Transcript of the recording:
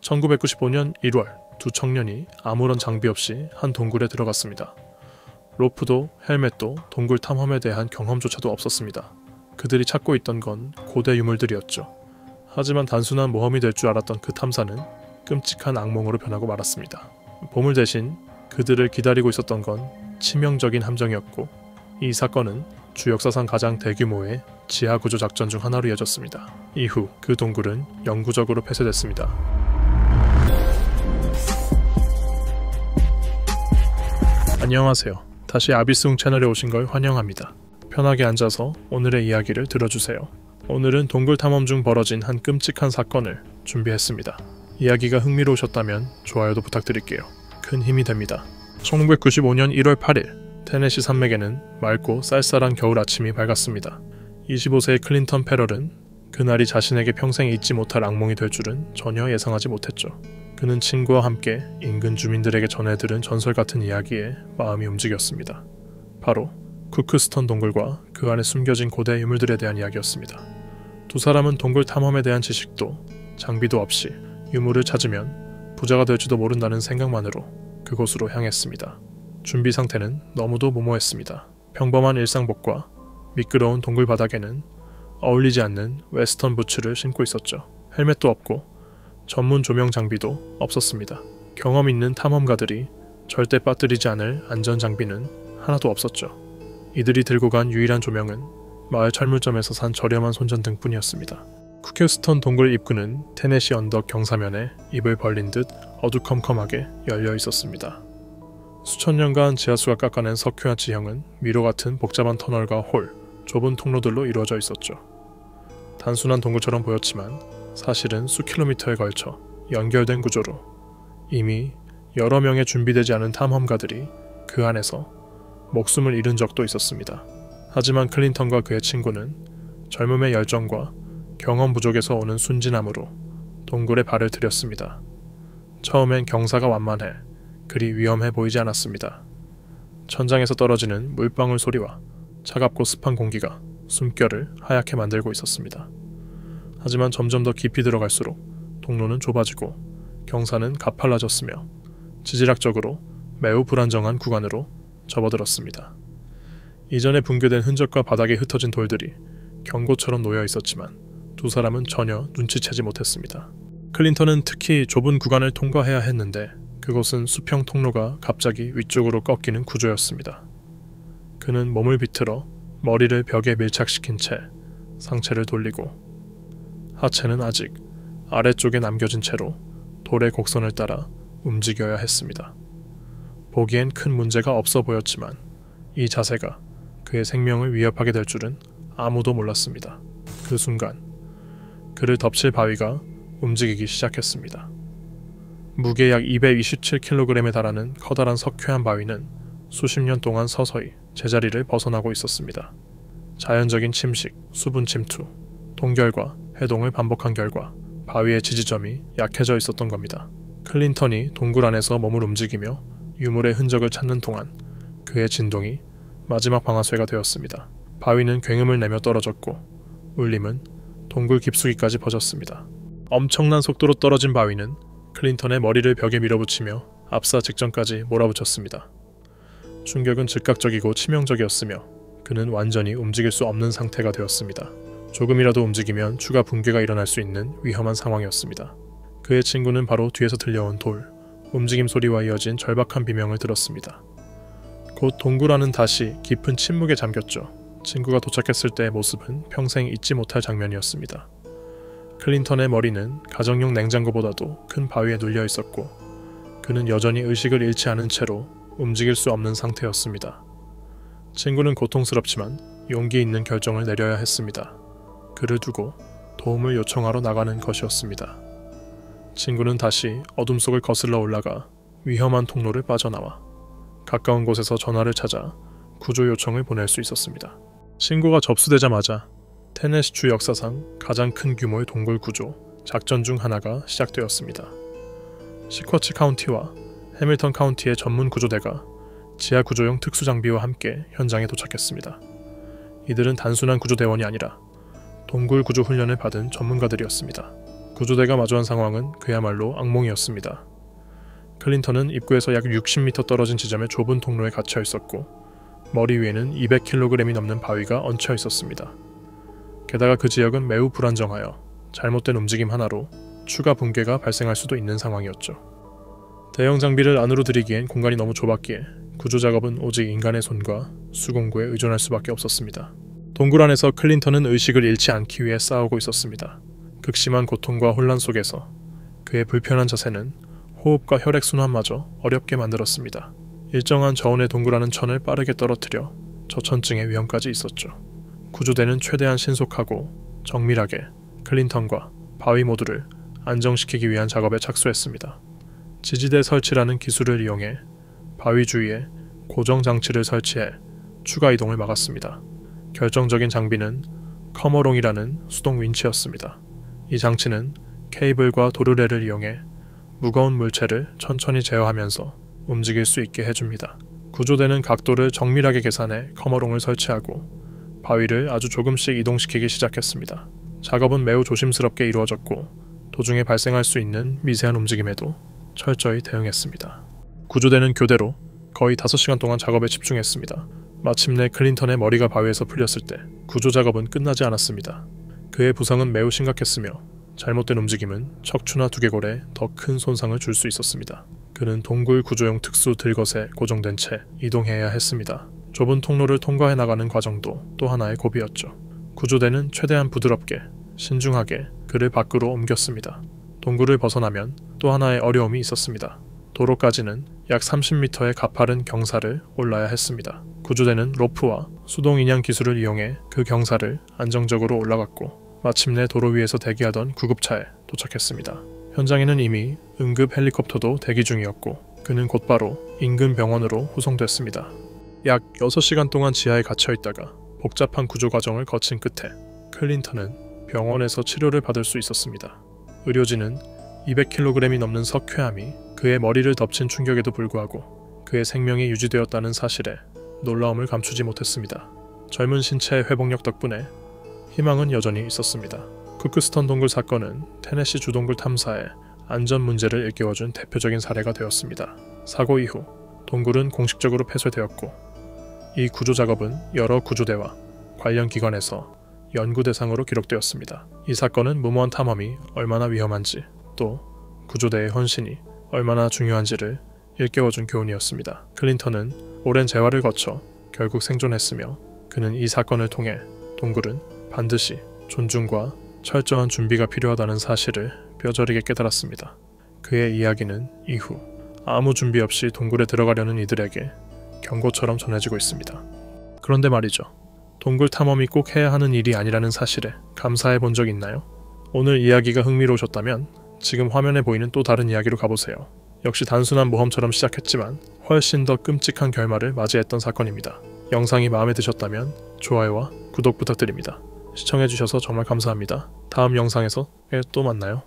1995년 1월 두 청년이 아무런 장비 없이 한 동굴에 들어갔습니다. 로프도 헬멧도 동굴 탐험에 대한 경험조차도 없었습니다. 그들이 찾고 있던 건 고대 유물들이었죠. 하지만 단순한 모험이 될 줄 알았던 그 탐사는 끔찍한 악몽으로 변하고 말았습니다. 보물 대신 그들을 기다리고 있었던 건 치명적인 함정이었고, 이 사건은 주 역사상 가장 대규모의 지하구조 작전 중 하나로 이어졌습니다. 이후 그 동굴은 영구적으로 폐쇄됐습니다. 안녕하세요. 다시 아비스웅 채널에 오신 걸 환영합니다. 편하게 앉아서 오늘의 이야기를 들어주세요. 오늘은 동굴 탐험 중 벌어진 한 끔찍한 사건을 준비했습니다. 이야기가 흥미로우셨다면 좋아요도 부탁드릴게요. 큰 힘이 됩니다. 1995년 1월 8일 테네시 산맥에는 맑고 쌀쌀한 겨울 아침이 밝았습니다. 25세의 클린턴 패럴은 그날이 자신에게 평생 잊지 못할 악몽이 될 줄은 전혀 예상하지 못했죠. 그는 친구와 함께 인근 주민들에게 전해들은 전설 같은 이야기에 마음이 움직였습니다. 바로 쿠크스턴 동굴과 그 안에 숨겨진 고대 유물들에 대한 이야기였습니다. 두 사람은 동굴 탐험에 대한 지식도 장비도 없이 유물을 찾으면 부자가 될지도 모른다는 생각만으로 그곳으로 향했습니다. 준비 상태는 너무도 무모했습니다. 평범한 일상복과 미끄러운 동굴 바닥에는 어울리지 않는 웨스턴 부츠를 신고 있었죠. 헬멧도 없고 전문 조명 장비도 없었습니다. 경험 있는 탐험가들이 절대 빠뜨리지 않을 안전 장비는 하나도 없었죠. 이들이 들고 간 유일한 조명은 마을 철물점에서 산 저렴한 손전등 뿐이었습니다. 쿠크스턴 동굴 입구는 테네시 언덕 경사면에 입을 벌린 듯 어두컴컴하게 열려 있었습니다. 수천 년간 지하수가 깎아낸 석회화 지형은 미로 같은 복잡한 터널과 홀, 좁은 통로들로 이루어져 있었죠. 단순한 동굴처럼 보였지만 사실은 수킬로미터에 걸쳐 연결된 구조로 이미 여러 명의 준비되지 않은 탐험가들이 그 안에서 목숨을 잃은 적도 있었습니다. 하지만 클린턴과 그의 친구는 젊음의 열정과 경험 부족에서 오는 순진함으로 동굴에 발을 들였습니다. 처음엔 경사가 완만해 그리 위험해 보이지 않았습니다. 천장에서 떨어지는 물방울 소리와 차갑고 습한 공기가 숨결을 하얗게 만들고 있었습니다. 하지만 점점 더 깊이 들어갈수록 통로는 좁아지고 경사는 가팔라졌으며 지질학적으로 매우 불안정한 구간으로 접어들었습니다. 이전에 붕괴된 흔적과 바닥에 흩어진 돌들이 경고처럼 놓여 있었지만 두 사람은 전혀 눈치채지 못했습니다. 클린턴은 특히 좁은 구간을 통과해야 했는데 그곳은 수평 통로가 갑자기 위쪽으로 꺾이는 구조였습니다. 그는 몸을 비틀어 머리를 벽에 밀착시킨 채 상체를 돌리고 하체는 아직 아래쪽에 남겨진 채로 돌의 곡선을 따라 움직여야 했습니다. 보기엔 큰 문제가 없어 보였지만 이 자세가 그의 생명을 위협하게 될 줄은 아무도 몰랐습니다. 그 순간 그를 덮칠 바위가 움직이기 시작했습니다. 무게 약 227kg에 달하는 커다란 석회암 바위는 수십 년 동안 서서히 제자리를 벗어나고 있었습니다. 자연적인 침식, 수분 침투, 동결과 해동을 반복한 결과 바위의 지지점이 약해져 있었던 겁니다. 클린턴이 동굴 안에서 몸을 움직이며 유물의 흔적을 찾는 동안 그의 진동이 마지막 방아쇠가 되었습니다. 바위는 굉음을 내며 떨어졌고 울림은 동굴 깊숙이까지 퍼졌습니다. 엄청난 속도로 떨어진 바위는 클린턴의 머리를 벽에 밀어붙이며 압사 직전까지 몰아붙였습니다. 충격은 즉각적이고 치명적이었으며 그는 완전히 움직일 수 없는 상태가 되었습니다. 조금이라도 움직이면 추가 붕괴가 일어날 수 있는 위험한 상황이었습니다. 그의 친구는 바로 뒤에서 들려온 돌, 움직임 소리와 이어진 절박한 비명을 들었습니다. 곧 동굴 안은 다시 깊은 침묵에 잠겼죠. 친구가 도착했을 때의 모습은 평생 잊지 못할 장면이었습니다. 클린턴의 머리는 가정용 냉장고보다도 큰 바위에 눌려 있었고 그는 여전히 의식을 잃지 않은 채로 움직일 수 없는 상태였습니다. 친구는 고통스럽지만 용기 있는 결정을 내려야 했습니다. 그를 두고 도움을 요청하러 나가는 것이었습니다. 친구는 다시 어둠 속을 거슬러 올라가 위험한 통로를 빠져나와 가까운 곳에서 전화를 찾아 구조 요청을 보낼 수 있었습니다. 신고가 접수되자마자 테네시주 역사상 가장 큰 규모의 동굴 구조 작전 중 하나가 시작되었습니다. 시쿼치 카운티와 해밀턴 카운티의 전문 구조대가 지하 구조용 특수장비와 함께 현장에 도착했습니다. 이들은 단순한 구조대원이 아니라 동굴 구조 훈련을 받은 전문가들이었습니다. 구조대가 마주한 상황은 그야말로 악몽이었습니다. 클린턴은 입구에서 약 60m 떨어진 지점의 좁은 통로에 갇혀 있었고 머리 위에는 200kg이 넘는 바위가 얹혀 있었습니다. 게다가 그 지역은 매우 불안정하여 잘못된 움직임 하나로 추가 붕괴가 발생할 수도 있는 상황이었죠. 대형 장비를 안으로 들이기엔 공간이 너무 좁았기에 구조 작업은 오직 인간의 손과 수공구에 의존할 수밖에 없었습니다. 동굴 안에서 클린턴은 의식을 잃지 않기 위해 싸우고 있었습니다. 극심한 고통과 혼란 속에서 그의 불편한 자세는 호흡과 혈액순환마저 어렵게 만들었습니다. 일정한 저온의 동굴 안은 천을 빠르게 떨어뜨려 저천증의 위험까지 있었죠. 구조대는 최대한 신속하고 정밀하게 클린턴과 바위 모두를 안정시키기 위한 작업에 착수했습니다. 지지대 설치라는 기술을 이용해 바위 주위에 고정 장치를 설치해 추가 이동을 막았습니다. 결정적인 장비는 커머롱이라는 수동 윈치였습니다. 이 장치는 케이블과 도르래를 이용해 무거운 물체를 천천히 제어하면서 움직일 수 있게 해줍니다. 구조대는 각도를 정밀하게 계산해 커머롱을 설치하고 바위를 아주 조금씩 이동시키기 시작했습니다. 작업은 매우 조심스럽게 이루어졌고 도중에 발생할 수 있는 미세한 움직임에도 철저히 대응했습니다. 구조대는 교대로 거의 5시간 동안 작업에 집중했습니다. 마침내 클린턴의 머리가 바위에서 풀렸을 때 구조 작업은 끝나지 않았습니다. 그의 부상은 매우 심각했으며 잘못된 움직임은 척추나 두개골에 더 큰 손상을 줄 수 있었습니다. 그는 동굴 구조용 특수 들것에 고정된 채 이동해야 했습니다. 좁은 통로를 통과해 나가는 과정도 또 하나의 고비였죠. 구조대는 최대한 부드럽게, 신중하게 그를 밖으로 옮겼습니다. 동굴을 벗어나면 또 하나의 어려움이 있었습니다. 도로까지는 약 30m의 가파른 경사를 올라야 했습니다. 구조대는 로프와 수동 인양 기술을 이용해 그 경사를 안정적으로 올라갔고 마침내 도로 위에서 대기하던 구급차에 도착했습니다. 현장에는 이미 응급 헬리콥터도 대기 중이었고 그는 곧바로 인근 병원으로 후송됐습니다. 약 6시간 동안 지하에 갇혀 있다가 복잡한 구조 과정을 거친 끝에 클린턴은 병원에서 치료를 받을 수 있었습니다. 의료진은 200kg이 넘는 석회암이 그의 머리를 덮친 충격에도 불구하고 그의 생명이 유지되었다는 사실에 놀라움을 감추지 못했습니다. 젊은 신체의 회복력 덕분에 희망은 여전히 있었습니다. 쿠크스턴 동굴 사건은 테네시 주동굴 탐사의 안전 문제를 일깨워준 대표적인 사례가 되었습니다. 사고 이후 동굴은 공식적으로 폐쇄되었고 이 구조 작업은 여러 구조대와 관련 기관에서 연구 대상으로 기록되었습니다. 이 사건은 무모한 탐험이 얼마나 위험한지 또 구조대의 헌신이 얼마나 중요한지를 일깨워준 교훈이었습니다. 클린턴은 오랜 재활을 거쳐 결국 생존했으며 그는 이 사건을 통해 동굴은 반드시 존중과 철저한 준비가 필요하다는 사실을 뼈저리게 깨달았습니다. 그의 이야기는 이후 아무 준비 없이 동굴에 들어가려는 이들에게 경고처럼 전해지고 있습니다. 그런데 말이죠. 동굴 탐험이 꼭 해야 하는 일이 아니라는 사실에 감사해 본 적 있나요? 오늘 이야기가 흥미로우셨다면 지금 화면에 보이는 또 다른 이야기로 가보세요. 역시 단순한 모험처럼 시작했지만 훨씬 더 끔찍한 결말을 맞이했던 사건입니다. 영상이 마음에 드셨다면 좋아요와 구독 부탁드립니다. 시청해주셔서 정말 감사합니다. 다음 영상에서 또 만나요.